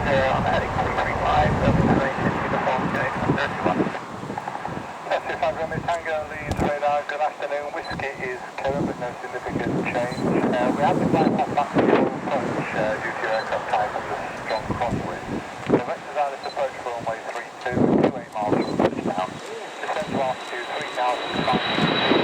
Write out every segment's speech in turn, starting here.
I'm heading 335, to the farm gate, 31. S25 Romeo Tango, Leeds radar, good afternoon. Whiskey is current with no significant change. We have been flying off back to your approach due to your aircraft type and the strong crosswind. The vectors are this approach for runway 32, 28 miles from touchdown. Descend to altitude 3,500 feet.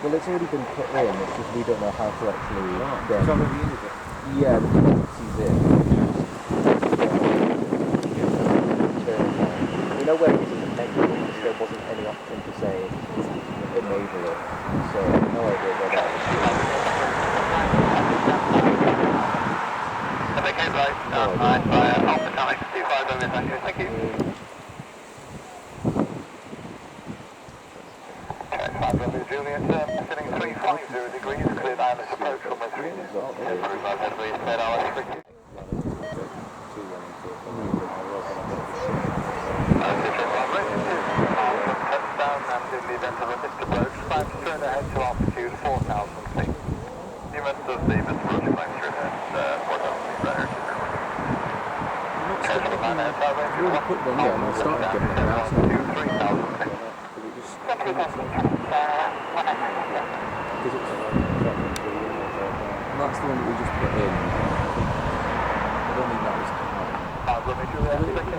Well, it's already been put in, it's just we don't know how to actually It's already in, is it? Yeah, the dependencies in. We know where it is in the menu, there wasn't any option to say enable it, so I have no idea where that is. Okay, right, alright, Alpha Tower 25 over, thank you. Juliet, sitting 350 degrees, cleared ILS approach from my 3. Improve our headway, set our restricted. Touchdown and in the event of a missed approach, plan to turn ahead to altitude 4,000 feet. The event of the missed approach, plan to turn ahead 4,000 feet, right here. Casual man ahead, tower range, Really quick one, yeah, and I'll start again when they're out. 3,000 feet. That's the one that we just put in. I don't think that was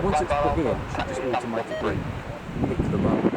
once it's put in, it should just automatically pick the road.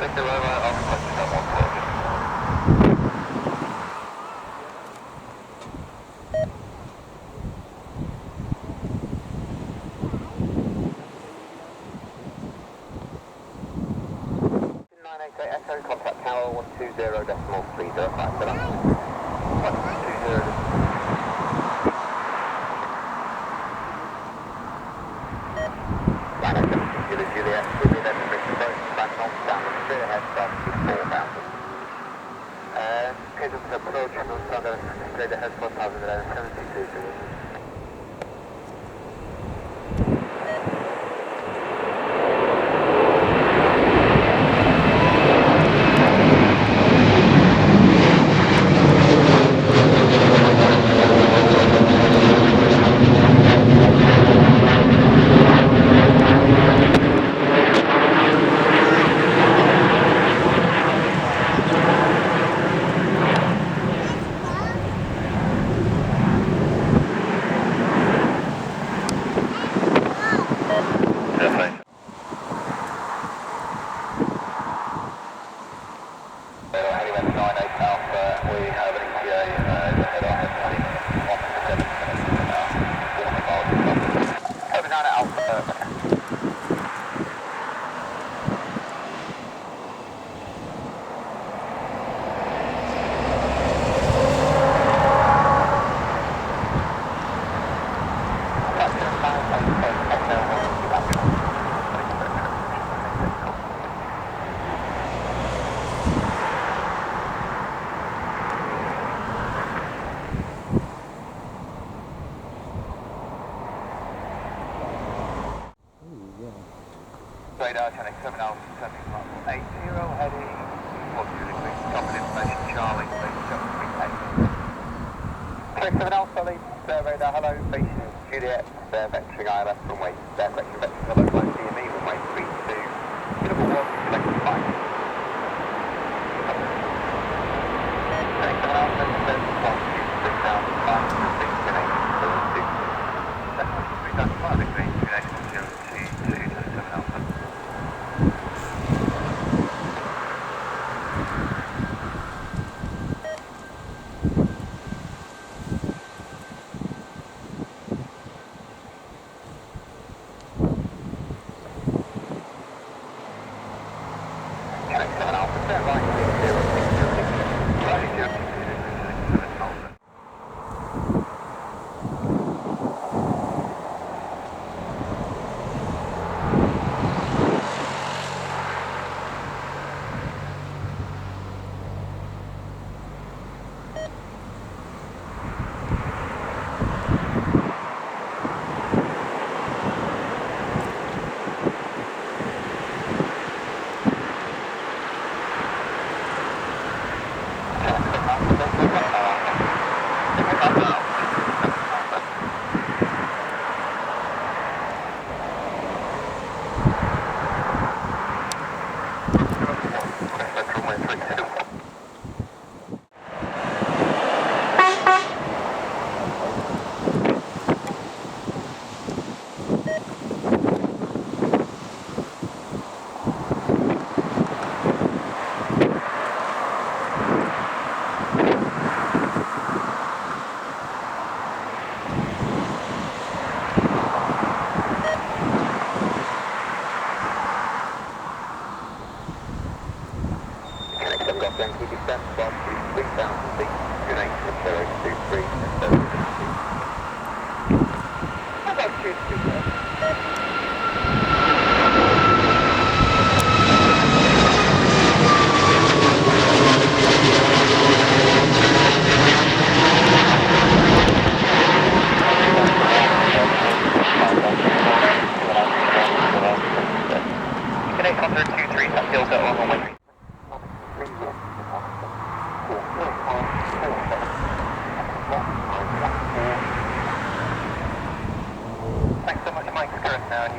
Victor Lima, I'll request you come on board. Echo, contact tower 120.305 for that. 120. Ryanair Juliet, with the event of approach, back on downwind, straight ahead, start to 4,000. Case of approach, straight ahead, 4,072. Radar 10x7 Alpha 80 heading 42 degrees, common information Charlie, please 738. 10x7 Alpha leads radar, hello, facing Juliet, vectoring ILS runway, correction vectoring hello, flight CME runway 32, number 1, selected flight. 10x7 Alpha, 3,500 degrees, connection 022 to 7 Alpha. Thanks so much, Mike Curtis now, and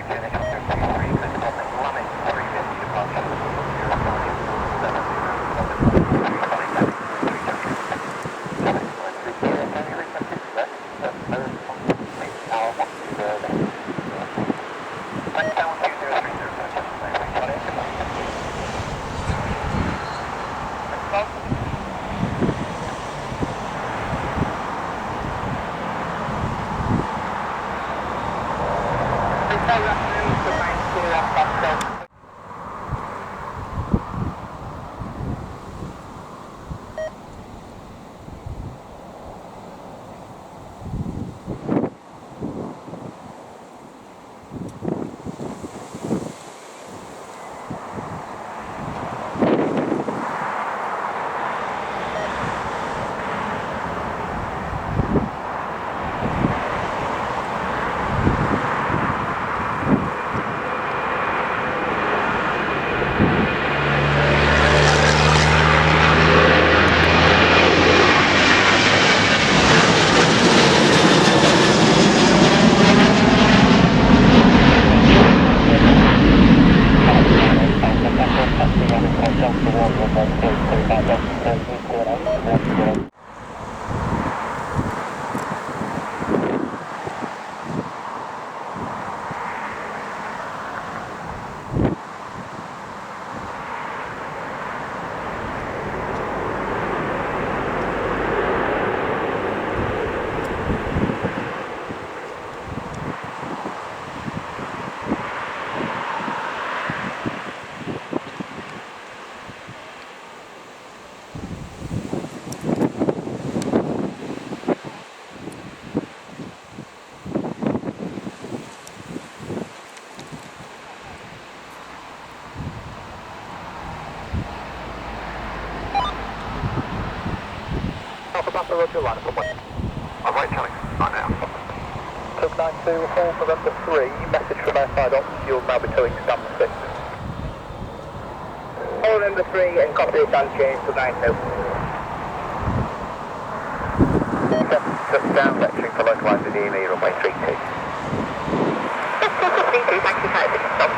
Roger, line up away. I'm right telling, right now. Took 92, hold November 3, message from outside ops, you'll now be towing stamp 6. Hold November 3 and copy the stand change to 92. Just down lecturing for localised with EME runway 32. Yes, 32, thank you, stop.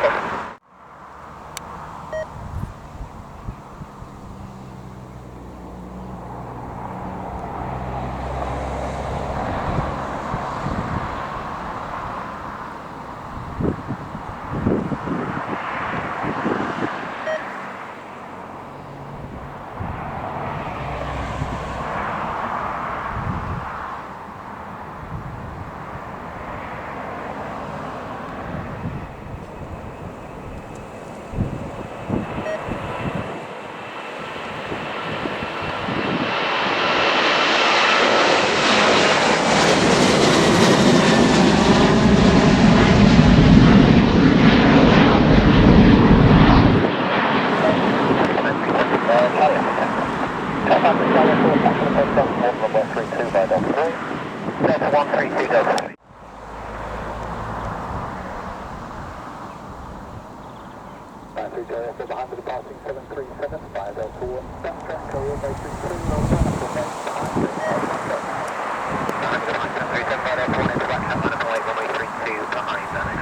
Behind the departing 737, 5 Delta 1, Backtrack, runway 32, behind the 737, 5 Delta 1 into Backtrack, runway 32, behind that,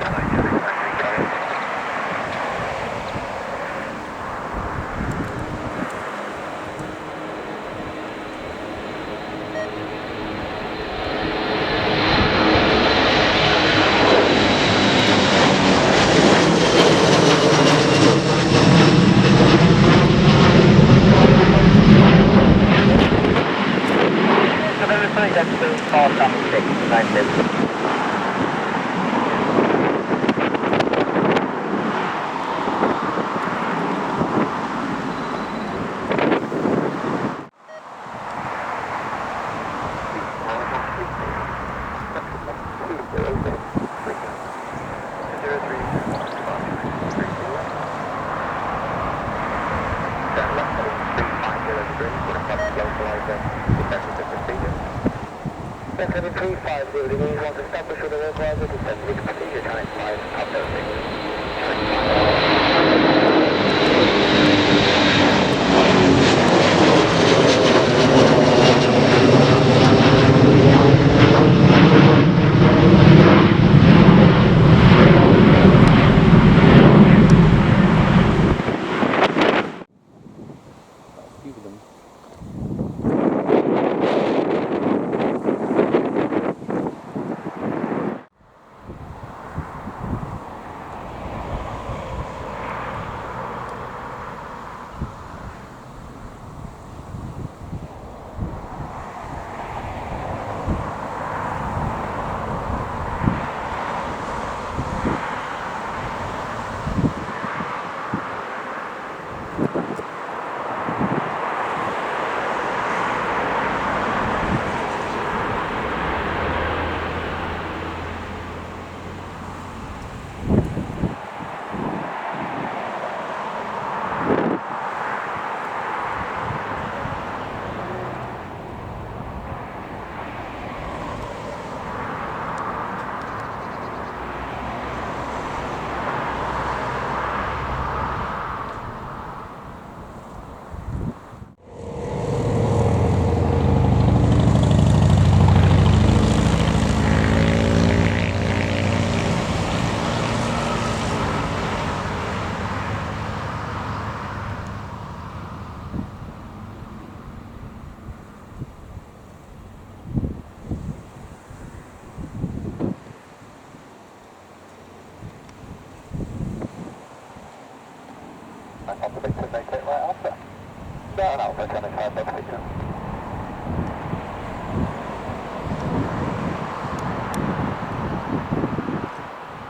radar and Alpha 25 picture.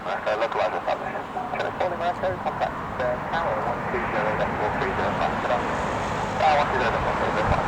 Okay, localizer established. Calling Marco, contact tower 120.430, 120.430,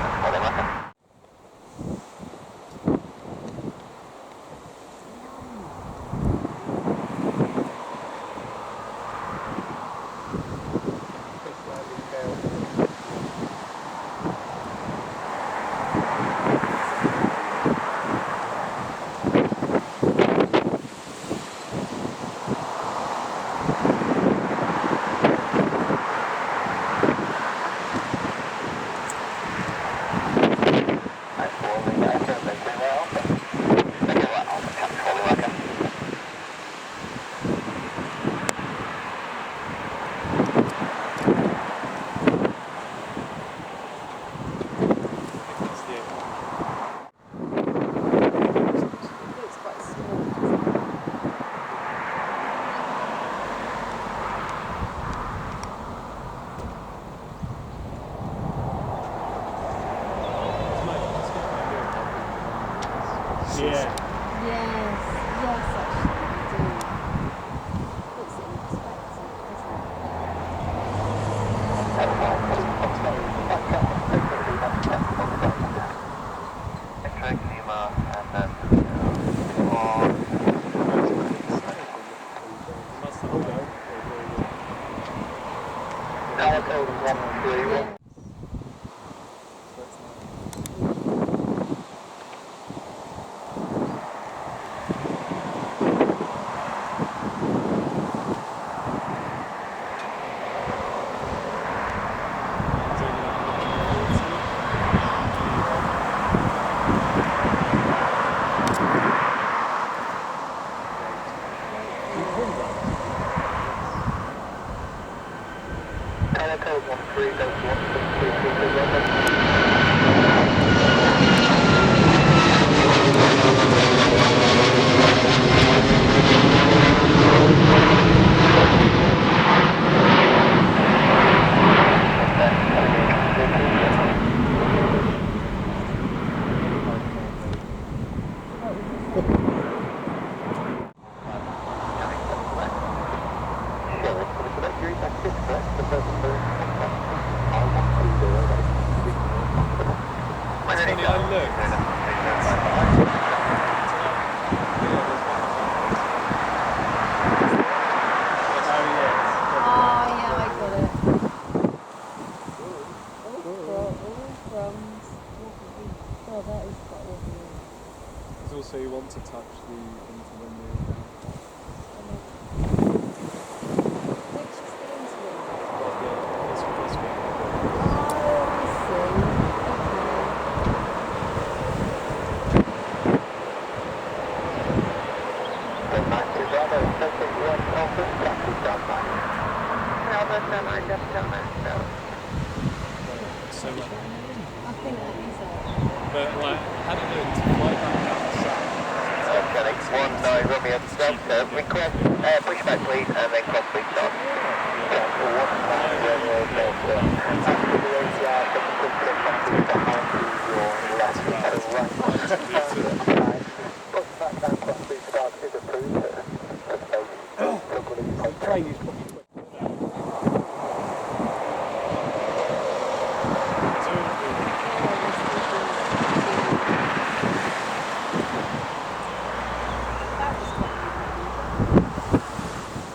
Also, you want to touch the interlunar. So much. I think that is it. But like, had it learned to fly back down the south. Okay, 1 Romeo Delta, request pushback please and then cross speed start. Delta 1 Romeo Delta, after the ATR, behind your left, right. Push back down cross speed start is approved.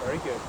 Very good.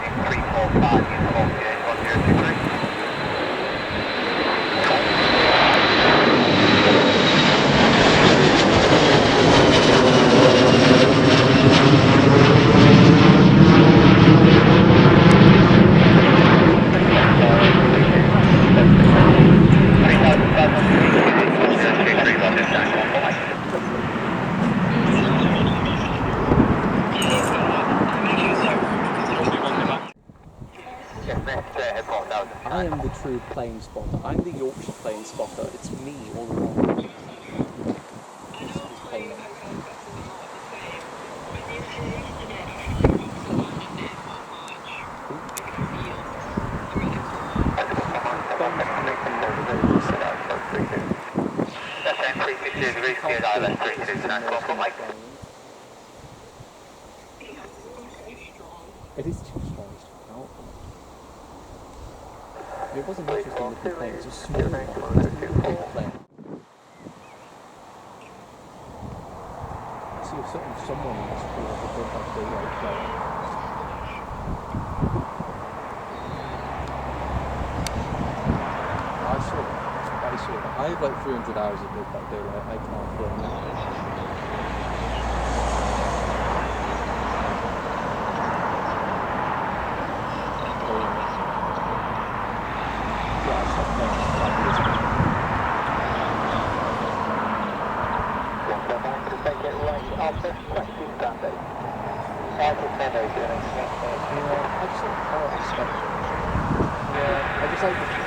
heading 345, uniform gauge 1023. I am the true plane spotter. I'm the Yorkshire plane spotter. It's me all along. Plane. It is too strong to count. It wasn't interesting looking plane, it's a small plane. I see someone in this pool that don't have the right plane. I saw that. I have like 300 hours of Big Bang Daylight. I can't fly now. I just like the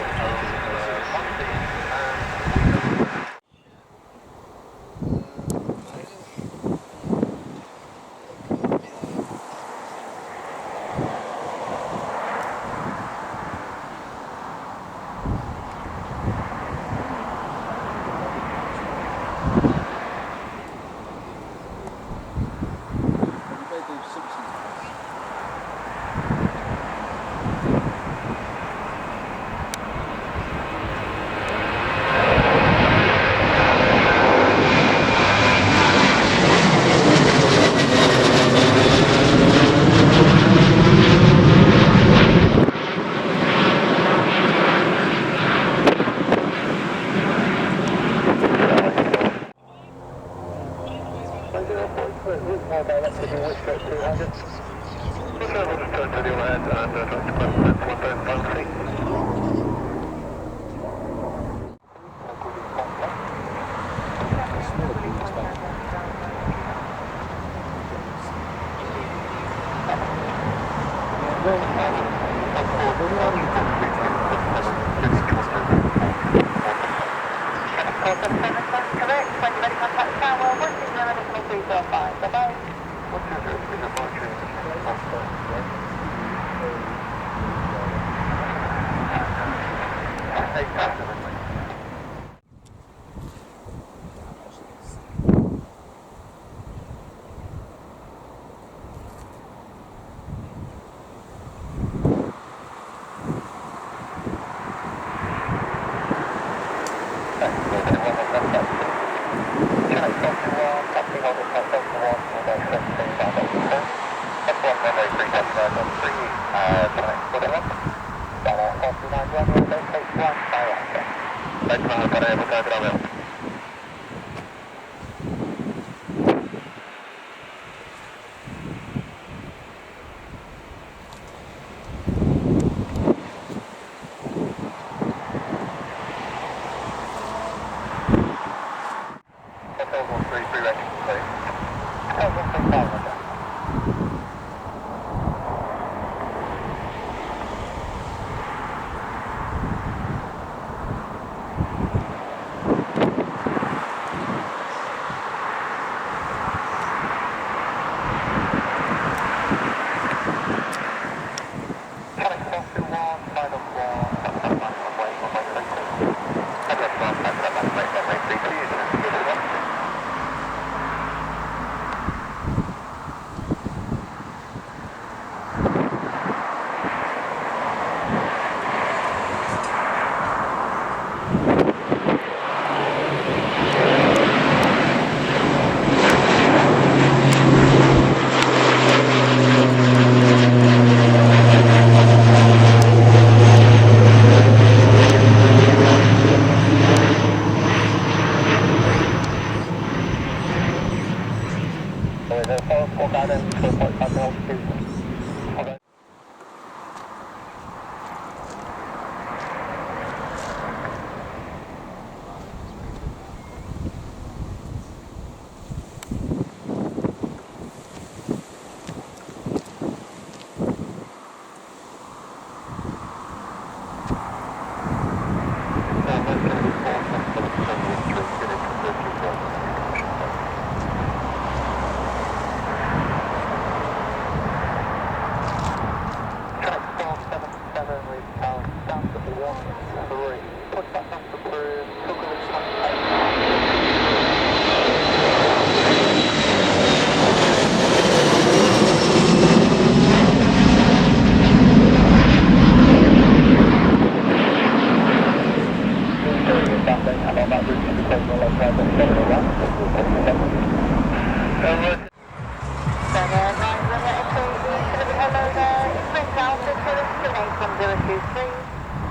81023,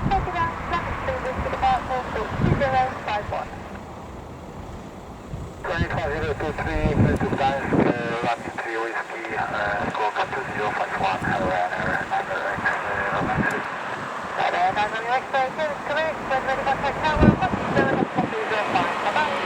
take it out, Rapid Speed Whiskey Departure, short 2051. 25023, British Gdańsk, Rapid 3 Whiskey, score 2051, Ryanair X, Ryanair 9 X-ray, clearance correct, when ready by check tower, 17.05, bye-bye.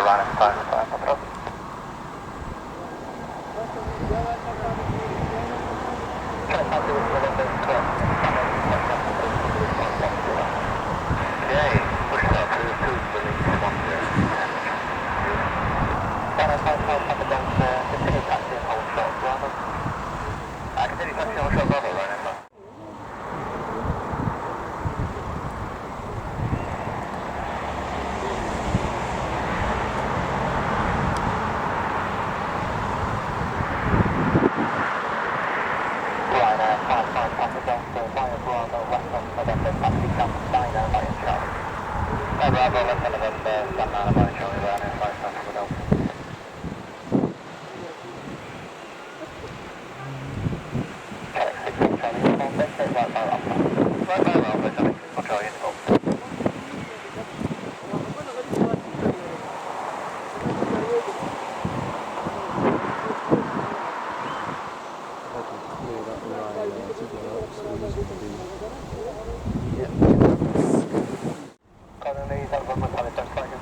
Ryanair 500. Okay, push start to release 10. Continue taxi and hold short, Bravo. Continue taxi and hold short, Bravo, Ryanair 5. Ryanair 55 Papa Delta via Bravo, left on November, taxi cam, Dino, via Charlie. Bravo, left on November, San Nana, via Charlie, Ryanair 55 Papa Delta. Check 16 Charlie, inform, vacate right by Alpha. Right by Alpha, Charlie, for Charlie, inform. Colony, that was on my telephone, thank you.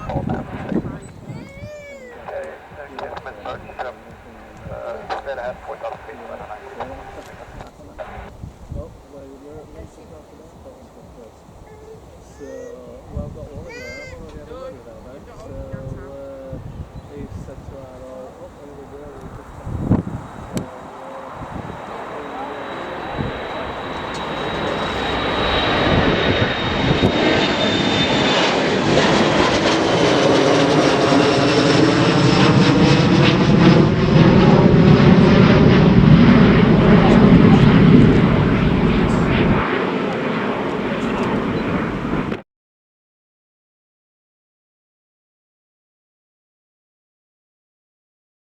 fall down the street. Okay, gentlemen, sorry, straight ahead, 4,000 feet, 190.